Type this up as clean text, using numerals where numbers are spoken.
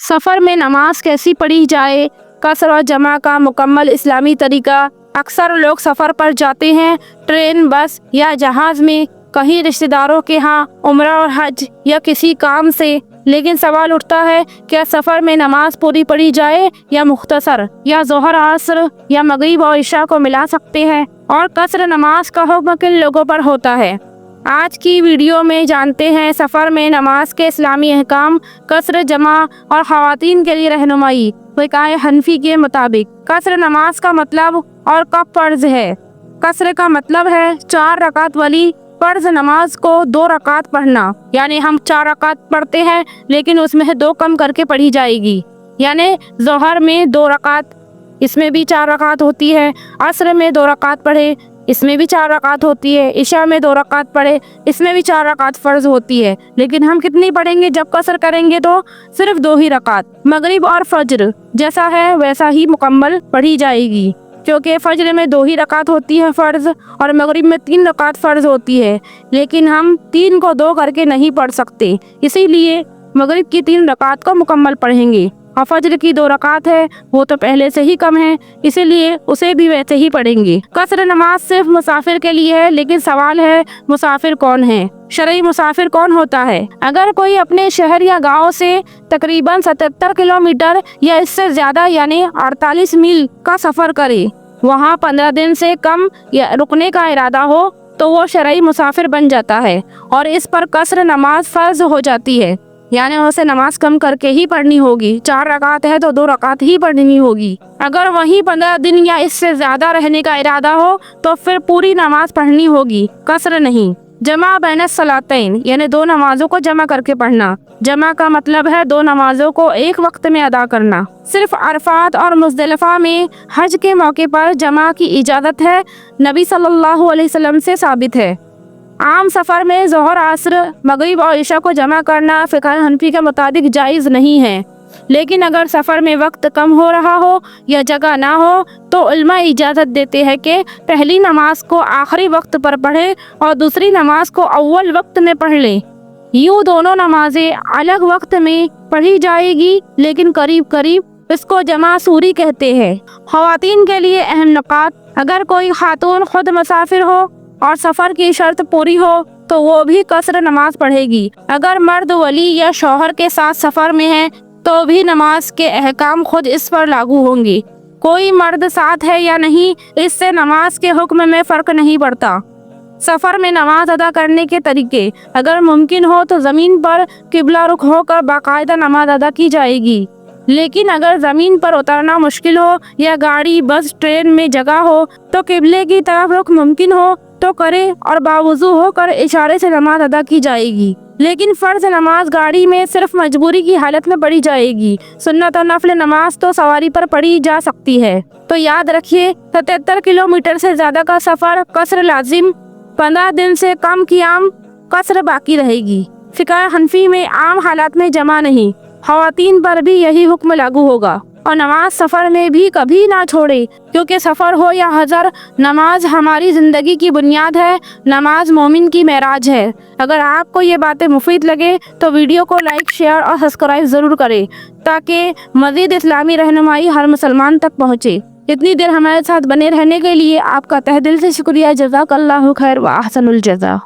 सफ़र में नमाज कैसी पढ़ी जाए, कसर और जमा का मुकम्मल इस्लामी तरीका। अक्सर लोग सफ़र पर जाते हैं, ट्रेन, बस या जहाज़ में, कहीं रिश्तेदारों के यहाँ, उम्रा और हज या किसी काम से। लेकिन सवाल उठता है, क्या सफ़र में नमाज पूरी पढ़ी जाए या मुख्तसर, या ज़ोहर असर या मगरिब और इशा को मिला सकते हैं, और कसर नमाज का हुक्म किन लोगों पर होता है। आज की वीडियो में जानते हैं सफ़र में नमाज के इस्लामी अहकाम, कसर, जमा और ख़वातीन के लिए रहनुमाई। फ़िक़्ह हनफी के मुताबिक कसर नमाज का मतलब और कब फ़र्ज़ है। कसर का मतलब है 4 रकात वाली फ़र्ज़ नमाज को 2 रकात पढ़ना, यानी हम 4 रकात पढ़ते हैं लेकिन उसमें से 2 कम करके पढ़ी जाएगी। यानी ज़ोहर में 2 रकात, इसमें भी 4 रकात होती है। असर में 2 रकात पढ़े, इसमें भी 4 रकात होती है। इशा में 2 रकात पढ़े, इसमें भी 4 रकात फ़र्ज़ होती है। लेकिन हम कितनी पढ़ेंगे जब कसर करेंगे तो सिर्फ 2 ही रकात। मगरिब और फज्र जैसा है वैसा ही मुकम्मल पढ़ी जाएगी, क्योंकि फज्र में 2 ही रकात होती है फ़र्ज़, और मगरिब में 3 रकात फ़र्ज़ होती है। लेकिन हम 3 को 2 करके नहीं पढ़ सकते, इसीलिए मगरिब की 3 रकात को मुकम्मल पढ़ेंगे। और फज्र की 2 रकात है, वो तो पहले से ही कम है, इसीलिए उसे भी वैसे ही पढ़ेंगे। कसर नमाज सिर्फ मुसाफिर के लिए है, लेकिन सवाल है मुसाफिर कौन है। शरई मुसाफिर कौन होता है। अगर कोई अपने शहर या गांव से तकरीबन 77 किलोमीटर या इससे ज़्यादा यानी 48 मील का सफ़र करे, वहाँ 15 दिन से कम या रुकने का इरादा हो, तो वो शरई मुसाफिर बन जाता है और इस पर कसर नमाज फ़र्ज़ हो जाती है। यानी उसे नमाज कम करके ही पढ़नी होगी। 4 रकात है तो 2 रकात ही पढ़नी होगी। अगर वहीं 15 दिन या इससे ज़्यादा रहने का इरादा हो तो फिर पूरी नमाज पढ़नी होगी, कसर नहीं। जमा बैन सलातैन यानी 2 नमाजों को जमा करके पढ़ना। जमा का मतलब है 2 नमाजों को एक वक्त में अदा करना। सिर्फ अरफात और मुज़दलिफ़ा में हज के मौके पर जमा की इजाज़त है, नबी सल्लल्लाहु अलैहि वसल्लम से साबित है। आम सफ़र में ज़ोहर, असर, मगरिब और इशा को जमा करना फ़िक़्ह हनफी के मुताबिक जायज़ नहीं है। लेकिन अगर सफ़र में वक्त कम हो रहा हो या जगह ना हो तो उलमा इजाज़त देते हैं कि पहली नमाज को आखिरी वक्त पर पढ़े और दूसरी नमाज को अव्वल वक्त में पढ़ लें। यूँ दोनों नमाजें अलग वक्त में पढ़ी जाएगी, लेकिन करीब करीब। इसको जमा सूरी कहते हैं। ख़वातीन के लिए अहम नुकात, अगर कोई खातून खुद मुसाफिर हो और सफ़र की शर्त पूरी हो तो वो भी कसर नमाज पढ़ेगी। अगर मर्द वली या शौहर के साथ सफ़र में है तो भी नमाज के अहकाम खुद इस पर लागू होंगे। कोई मर्द साथ है या नहीं, इससे नमाज के हुक्म में फ़र्क नहीं पड़ता। सफ़र में नमाज अदा करने के तरीके, अगर मुमकिन हो तो ज़मीन पर किबला रुख होकर बाकायदा नमाज अदा की जाएगी। लेकिन अगर ज़मीन पर उतरना मुश्किल हो या गाड़ी, बस, ट्रेन में जगह हो तो किबले की तरफ रुख मुमकिन हो तो करे और बावुज़ू होकर इशारे से नमाज अदा की जाएगी। लेकिन फ़र्ज़ नमाज गाड़ी में सिर्फ मजबूरी की हालत में पढ़ी जाएगी। सुन्नत और नफल नमाज तो सवारी पर पढ़ी जा सकती है। तो याद रखिए, 77 किलोमीटर से ज़्यादा का सफ़र कसर लाजिम, 15 दिन से कम क़ियाम कसर बाकी रहेगी। फ़िक़्ह हनफी में आम हालात में जमा नहीं। ख़वातीन पर भी यही हुक्म लागू होगा। और नमाज सफ़र में भी कभी ना छोड़े, क्योंकि सफ़र हो या हज़र, नमाज हमारी ज़िंदगी की बुनियाद है। नमाज मोमिन की मेराज है। अगर आपको ये बातें मुफीद लगे तो वीडियो को लाइक, शेयर और सब्सक्राइब ज़रूर करें, ताकि मज़ीद इस्लामी रहनुमाई हर मुसलमान तक पहुँचे। इतनी देर हमारे साथ बने रहने के लिए आपका तहे दिल से शुक्रिया। जज़ाकल्लाहु खैर व अहसनुल जज़ा।